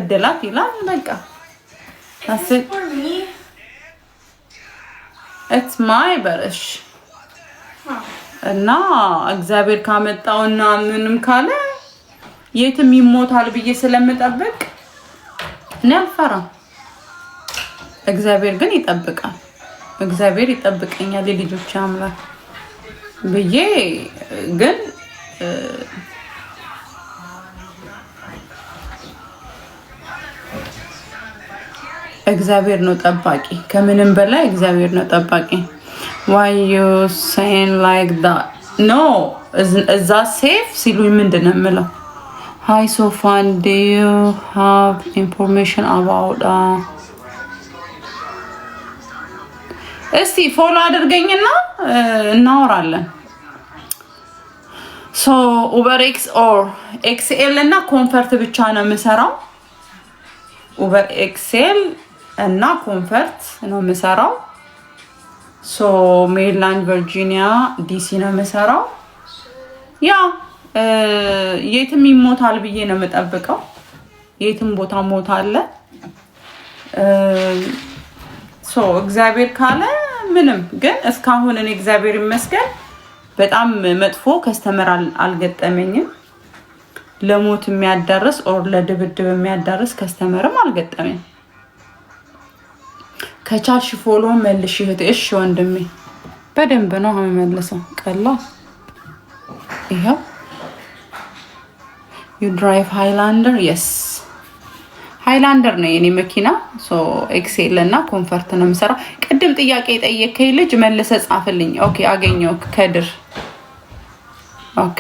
ገደላት ይላል በቃ it's my በረሽ እና እግዚአብሔር ካመጣውና ምንም ካለ የትም ይሞታል ብዬ ስለምጠብቅ እኔ አልፈራም እግዚአብሔር ግን ይጠብቃል እግዚአብሔር ይጠብቀኛል የልጆች አምላክ ብዬ ግን እግዚአብሔር ነው ጠባቂ ከምንም በላይ እግዚአብሔር ነው ጠባቂ why you saying like that no is that safe ሲሉኝ ምንድነው የምለው hi Sofan do you have information about እስቲ ፎሎ አድርገኝና እናወራለን so Uber X or XL እና ኮንፈርት ብቻ ነው የምሰራው Uber XL እና ኮንፈርት ነው የምሰራው ሶ ሜሪላንድ ቨርጂኒያ ዲሲ ነው የምሰራው ያ የትም ይሞታል ብዬ ነው የምጠብቀው የትም ቦታ ሞት አለ ሶ እግዚአብሔር ካለ ምንም ግን እስካሁን እኔ እግዚአብሔር ይመስገን በጣም መጥፎ ከስተመር አልገጠመኝም ለሞት የሚያዳርስ ኦር ለድብድብ የሚያዳርስ ከስተመርም አልገጠመኝ ከቻልሽ ፎሎ መልሽ ይሄት እሺ ወንድሜ በደንብ ነው አመመለሰው ቀላ ይሄው you drive Highlander yes Highlander ነው የኔ መኪና ሶ ኤክሴል እና ኮንፈርት ነው የምሰራው ቅድም ጥያቄ ጠየቀኝ ልጅ መልሰ ጻፍልኝ ኦኬ አገኘው ከድር ኦኬ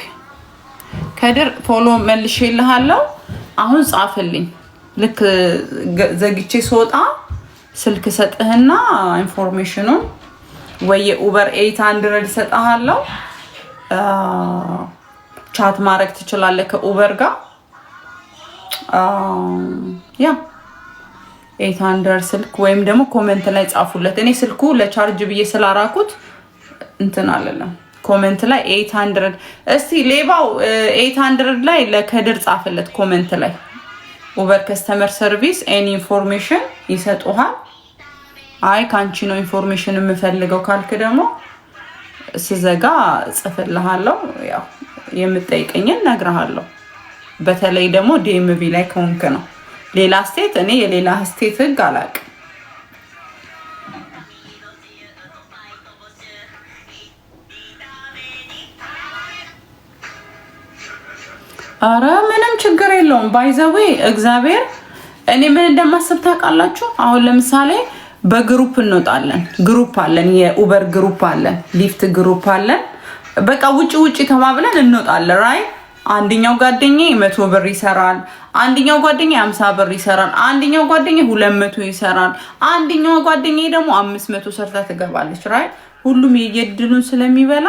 ከድር ፎሎ መልሼልሃለሁ አሁን ጻፍልኝ ልክ ዘግቼ ስወጣ ስልክ ሰጥህና ኢንፎርሜሽኑን ወይ ኡበር 800 ሰጣሃለሁ ቻት ማድረግ ትችላለህ ከኡበር ጋር ያ 800 ስልክ ወይም ደግሞ ኮሜንት ላይ ጻፉለት እኔ ስልኩ ለቻርጅ ብዬ ስላራኩት እንትን አለለም ኮሜንት ላይ 800 እስቲ ሌባው 800 ላይ ለከድር ጻፈለት ኮሜንት ላይ ኡበር ከስተመር ሰርቪስ ኤኒ ኢንፎርሜሽን ይሰጡሃል አይ ካንቺ ነው ኢንፎርሜሽን የምፈልገው ካልክ ደግሞ ስዘጋ ጽፍልሃለሁ ያው የምትጠይቀኝን ነግርሃለሁ በተለይ ደግሞ ዲኤምቪ ላይ ኮንክ ነው ሌላ ስቴት እኔ የሌላ ስቴት ህግ አላቅ አረ ምንም ችግር የለውም ባይ ዘ ዌይ እግዚአብሔር እኔ ምን እንደማስብ ታውቃላችሁ አሁን ለምሳሌ በግሩፕ እንወጣለን ግሩፕ አለን የኡበር ግሩፕ አለን ሊፍት ግሩፕ አለን በቃ ውጪ ተባብለን እንወጣለን ራይ አንደኛው ጓደኛዬ 100 ብር ይሰራል አንደኛው ጓደኛዬ 50 ብር ይሰራል አንደኛው ጓደኛዬ 200 ይሰራል አንደኛው ጓደኛዬ ደግሞ 500 ሰርታ ትገባለች ራይ ሁሉም የየድሉን ስለሚበላ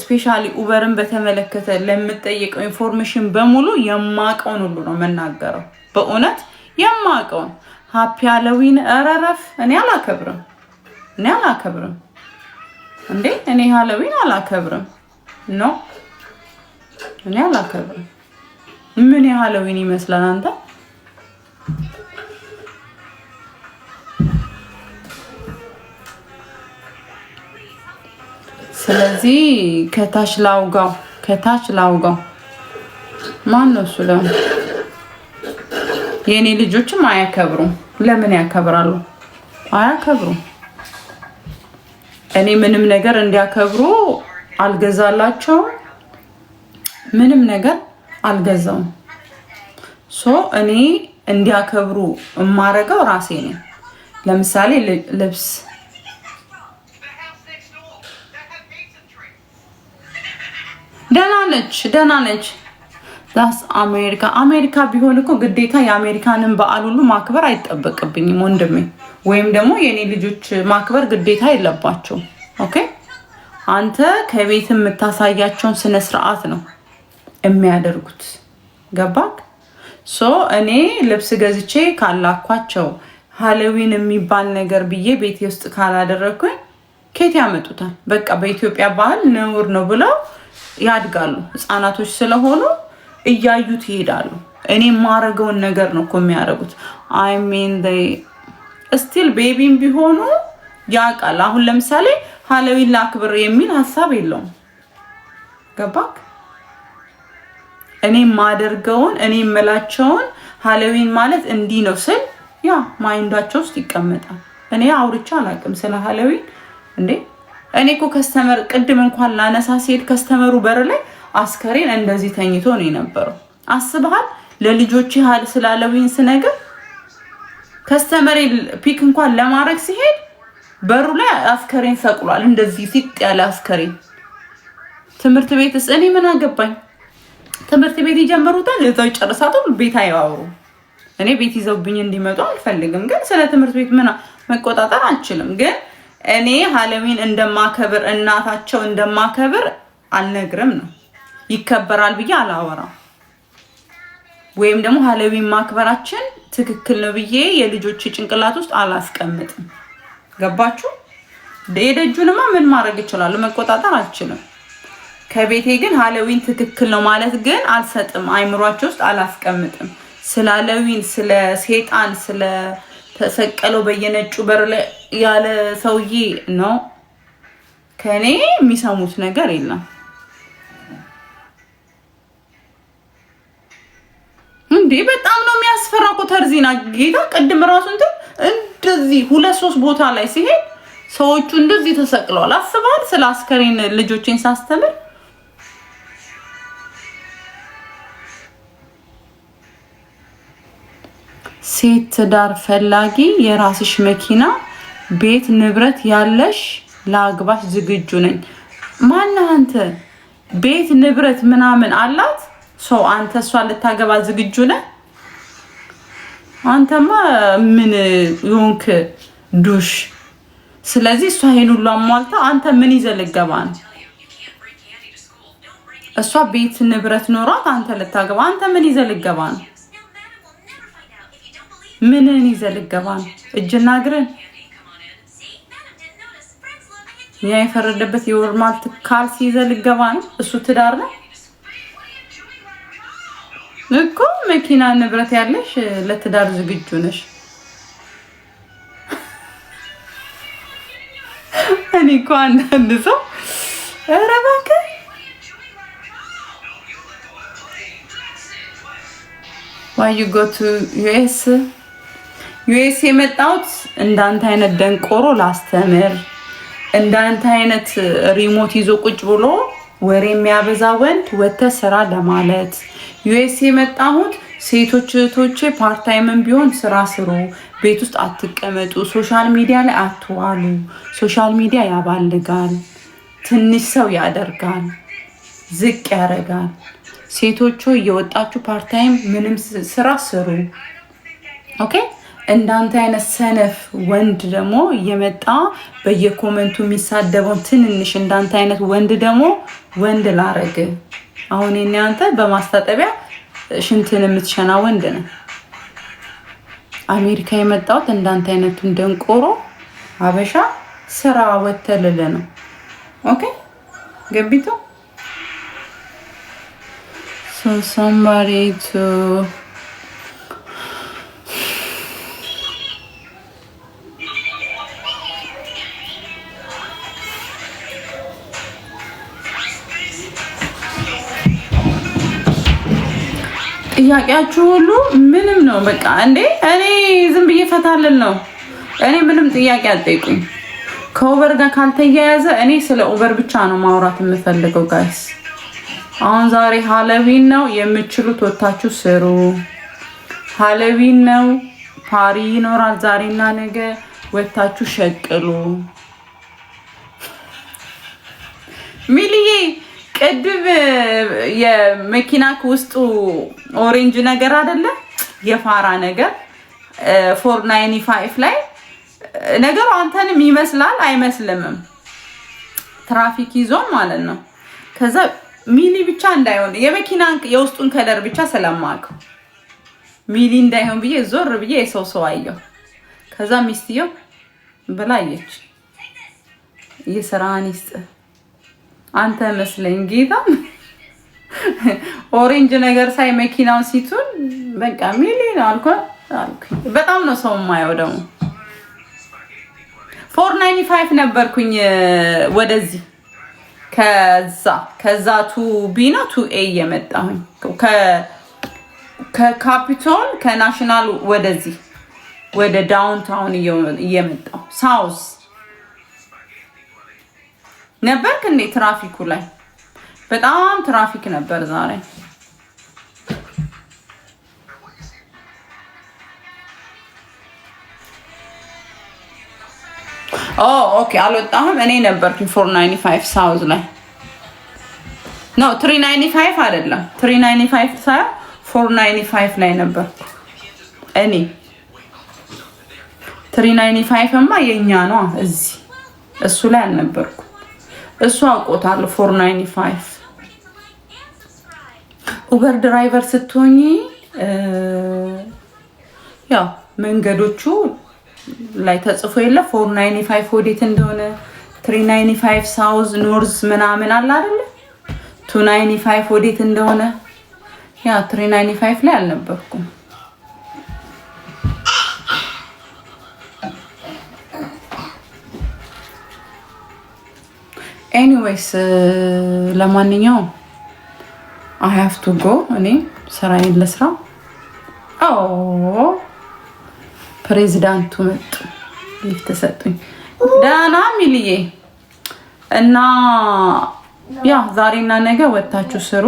ስፔሻሊ ኡበርን በተመለከተ ለምትጠይቀው ኢንፎርሜሽን በሙሉ የማቀውን ሁሉ ነው መናገረው በእውነት የማቀውን ሃፒ ሃሎዊን አራራፍ እኔ አላከብርም እንዴ እኔ ሃሎዊን አላከብርም ኖ እኔ አላከብርም ምን ሃሎዊን ይመስላል አንተ ስለዚህ ከታች ላውጋው ማን ነው እሱ ደግሞ የኔ ልጆችም አያከብሩም ለምን ያከብራሉ አያከብሩም እኔ ምንም ነገር እንዲያከብሩ አልገዛላቸው ምንም ነገር አልገዛውም ሶ እኔ እንዲያከብሩ ማረጋው ራሴ ነኝ ለምሳሌ ልብስ ደህና ነች ዳስ አሜሪካ ቢሆን እኮ ግዴታ የአሜሪካንን በዓል ሁሉ ማክበር አይጠበቅብኝም ወንድሜ ወይም ደግሞ የኔ ልጆች ማክበር ግዴታ የለባቸው ኦኬ አንተ ከቤት የምታሳያቸውን ስነ ስርዓት ነው የሚያደርጉት ገባክ ሶ እኔ ልብስ ገዝቼ ካላኳቸው ሃሎዊን የሚባል ነገር ብዬ ቤቴ ውስጥ ካላደረኩኝ ከየት ያመጡታል በቃ በኢትዮጵያ ባህል ነውር ነው ብለው ያድጋሉ ህፃናቶች ስለሆኑ እያዩት ይሄዳሉ እኔ ማረገውን ነገር ነው እኮ የሚያደርጉት። አይ ሚን ስቲል ቤቢም ቢሆኑ ያውቃል። አሁን ለምሳሌ ሃሎዊን ላክብር የሚል ሀሳብ የለውም። ገባክ? እኔ ማደርገውን እኔ መላቸውን ሃሎዊን ማለት እንዲህ ነው ስል ያ ማይንዳቸው ውስጥ ይቀመጣል። እኔ አውርቻ አላውቅም ስለ ሃሎዊን እንዴ። እኔ እኮ ከስተመር ቅድም እንኳን ላነሳ ሲሄድ ከስተመሩ በር ላይ አስከሬን እንደዚህ ተኝቶ ነው የነበረው። አስበሃል? ለልጆች ያህል ስለ ሃሎዊን ስነግር ከስተመር ፒክ እንኳን ለማድረግ ሲሄድ በሩ ላይ አስከሬን ሰቅሏል። እንደዚህ ሲጥ ያለ አስከሬን። ትምህርት ቤትስ እኔ ምን አገባኝ? ትምህርት ቤት ይጀምሩታል፣ እዛው ይጨርሳሉ። ቤት አይዋሩ። እኔ ቤት ይዘውብኝ እንዲመጡ አልፈልግም፣ ግን ስለ ትምህርት ቤት ምን መቆጣጠር አልችልም። ግን እኔ ሃሎዊን እንደማከብር እናታቸው እንደማከብር አልነግርም ነው። ይከበራል ብዬ አላወራም። ወይም ደግሞ ሃሎዊን ማክበራችን ትክክል ነው ብዬ የልጆች ጭንቅላት ውስጥ አላስቀምጥም። ገባችሁ? የደጁንማ ምን ማድረግ ይችላል? መቆጣጠር አልችልም። ከቤቴ ግን ሃሎዊን ትክክል ነው ማለት ግን አልሰጥም። አይምሯቸው ውስጥ አላስቀምጥም። ስለ ሃሎዊን፣ ስለ ሴጣን፣ ስለ ተሰቀለው በየነጩ በር ላይ ያለ ሰውዬ ነው ከኔ የሚሰሙት ነገር የለም። እንዴ በጣም ነው የሚያስፈራው። ተርዚና ጌታ ቅድም ራሱ እንደዚህ 2-3 ቦታ ላይ ሲሄድ ሰዎቹ እንደዚህ ተሰቅለዋል። አስበሃል? ስለ አስከሬን ልጆችን ሳስተምር ሴት ትዳር ፈላጊ የራስሽ መኪና ቤት ንብረት ያለሽ ለአግባሽ ዝግጁ ነኝ። ማነህ አንተ? ቤት ንብረት ምናምን አላት ሰው አንተ እሷን ልታገባ ዝግጁ ነህ? አንተማ ምን ዮንክ ዱሽ። ስለዚህ እሷ ይሄን ሁሉ አሟልታ አንተ ምን ይዘህ ልትገባ ነው? እሷ ቤት ንብረት ኖሯት አንተ ልታገባ አንተ ምን ይዘህ ልትገባ ነው? ምንን ይዘህ ልትገባ ነው? እጅና እግርን ያ የፈረደበት የወርማል ካልሲ ይዘህ ልትገባ ነው? እሱ ትዳር ነው እኮ። መኪና ንብረት ያለሽ ለትዳር ዝግጁ ነሽ። እኔ እኮ አንዳንድ ሰው ኧረ እባክህ why you go to ዩኤስ የመጣሁት እንዳንተ አይነት ደንቆሮ ላስተምር፣ እንዳንተ አይነት ሪሞት ይዞ ቁጭ ብሎ ወሬ የሚያበዛ ወንድ ወጥተህ ስራ ለማለት። ዩኤስ የመጣሁት ሴቶች እህቶቼ ፓርታይምን ቢሆን ስራ ስሩ፣ ቤት ውስጥ አትቀመጡ፣ ሶሻል ሚዲያ ላይ አትዋሉ። ሶሻል ሚዲያ ያባልጋል፣ ትንሽ ሰው ያደርጋል፣ ዝቅ ያደርጋል። ሴቶቹ እየወጣችሁ ፓርታይም ምንም ስራ ስሩ። ኦኬ። እንዳንተ አይነት ሰነፍ ወንድ ደግሞ እየመጣ በየኮመንቱ የሚሳደበው ትንንሽ እንዳንተ አይነት ወንድ ደግሞ ወንድ ላረግ። አሁን እኔ አንተ በማስታጠቢያ ሽንትን የምትሸና ወንድ ነው። አሜሪካ የመጣሁት እንዳንተ አይነቱን ደንቆሮ አበሻ ስራ ወተልለ ነው። ኦኬ ገቢቶ so somebody to ጥያቄያችሁ ሁሉ ምንም ነው። በቃ እንዴ እኔ ዝም ብዬ ፈታልን ነው። እኔ ምንም ጥያቄ አትጠይቁኝ። ከኡበር ጋር ካልተያያዘ እኔ ስለ ኡበር ብቻ ነው ማውራት የምፈልገው ጋይስ። አሁን ዛሬ ሃሎዊን ነው፣ የምትችሉት ወታችሁ ስሩ። ሃሎዊን ነው፣ ፓሪ ይኖራል ዛሬና ነገ፣ ወታችሁ ሸቅሉ። ሚሊዬ ቅድም የመኪናክ ውስጡ ኦሬንጅ ነገር አይደለ? የፋራ ነገር 495 ላይ ነገሩ አንተንም ይመስላል አይመስልምም? ትራፊክ ይዞን ማለት ነው። ከዛ ሚሊ ብቻ እንዳይሆን የመኪናን የውስጡን ከለር ብቻ ስለማውቀው ሚሊ እንዳይሆን ብዬ ዞር ብዬ ሰው አየሁ። ከዛ ሚስትየው ብላየች የስራን ይስጥ አንተ መስለኝ ጌታ ኦሬንጅ ነገር ሳይ መኪናውን ሲቱን በቃ ሚሊዮን አልኩ። በጣም ነው ሰው የማየው ደግሞ 495 ነበርኩኝ ወደዚህ ከዛ ቱ ቢና ቱ ኤ የመጣሁኝ ከካፒቶል ከናሽናል ወደዚህ ወደ ዳውንታውን እየመጣሁ ሳውስ ነበርክ እንዴ? ትራፊኩ ላይ በጣም ትራፊክ ነበር ዛሬ። ኦኬ አልወጣሁም። እኔ ነበርኩኝ 495 ሳውዝ ላይ ኖ 395 አይደለም 395 ሳይሆን 495 ላይ ነበር እኔ 395ማ የኛ ነው እዚህ እሱ ላይ አልነበርኩ። እሱ አውቆታል 495 ኡበር ድራይቨር ስትሆኚ ያው መንገዶቹ ላይ ተጽፎ የለ 495 ወዴት እንደሆነ 395 ሳውዝ ኖርዝ ምናምን አለ አይደል 295 ወዴት እንደሆነ ያ 395 ላይ አልነበርኩም። ኤኒዌይስ ለማንኛውም I have to go እኔ ስራዬን ልስራ። ፕሬዚዳንቱ መጡ ሊፍት ሰጡኝ። ዳና ሚልዬ እና ያ ዛሬና ነገ ወጣችሁ ስሩ።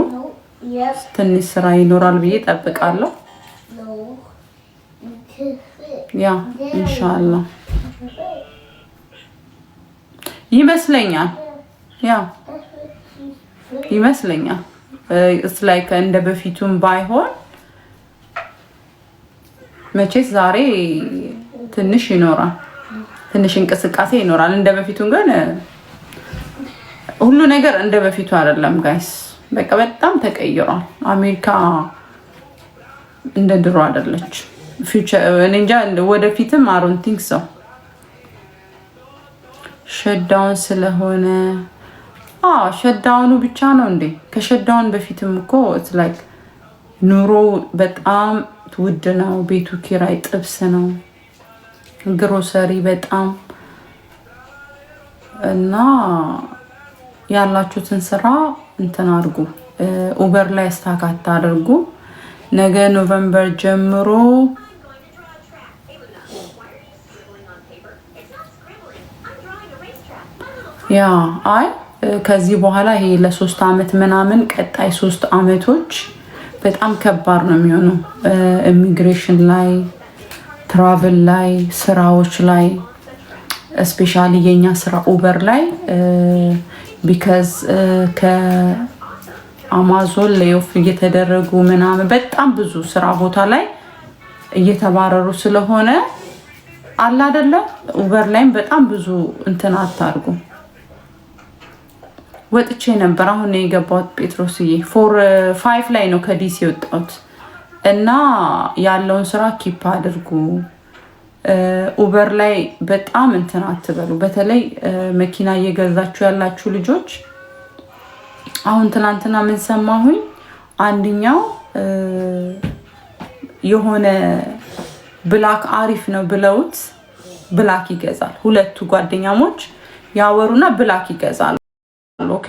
ትንሽ ስራ ይኖራል ብዬ ጠብቃለሁ። ያ ኢንሻአላህ ይመስለኛል it's like እንደ በፊቱም ባይሆን መቼስ ዛሬ ትንሽ ይኖራል፣ ትንሽ እንቅስቃሴ ይኖራል። እንደ በፊቱም ግን ሁሉ ነገር እንደ በፊቱ አይደለም ጋይስ። በቃ በጣም ተቀይሯል። አሜሪካ እንደ ድሮ አይደለች። እንጃ ወደፊትም I don't think so ሸዳውን ስለሆነ ሸዳውኑ ብቻ ነው እንዴ? ከሸዳውን በፊትም እኮ it's like ኑሮ በጣም ውድ ነው። ቤቱ ኪራይ ጥብስ ነው፣ ግሮሰሪ በጣም እና ያላችሁትን ስራ እንትን አድርጉ። ኡበር ላይ ስታካታ አድርጉ። ነገ ኖቬምበር ጀምሮ ያ ከዚህ በኋላ ይሄ ለ3 አመት ምናምን ቀጣይ 3 አመቶች በጣም ከባድ ነው የሚሆነው። ኢሚግሬሽን ላይ፣ ትራቨል ላይ፣ ስራዎች ላይ ስፔሻሊ የኛ ስራ ኡበር ላይ ቢካዝ ከአማዞን ሌኦፍ እየተደረጉ ምናምን በጣም ብዙ ስራ ቦታ ላይ እየተባረሩ ስለሆነ አለ አይደለ ኡበር ላይም በጣም ብዙ እንትን አታርጉ። ወጥቼ ነበር አሁን ነው የገባሁት ጴጥሮስዬ 4-5 ላይ ነው ከዲሲ የወጣሁት እና ያለውን ስራ ኪፕ አድርጉ። ኡበር ላይ በጣም እንትን አትበሉ። በተለይ መኪና እየገዛችሁ ያላችሁ ልጆች አሁን ትናንትና ምን ሰማሁኝ፣ አንደኛው የሆነ ብላክ አሪፍ ነው ብለውት ብላክ ይገዛል። ሁለቱ ጓደኛሞች ያወሩና ብላክ ይገዛሉ። ኦኬ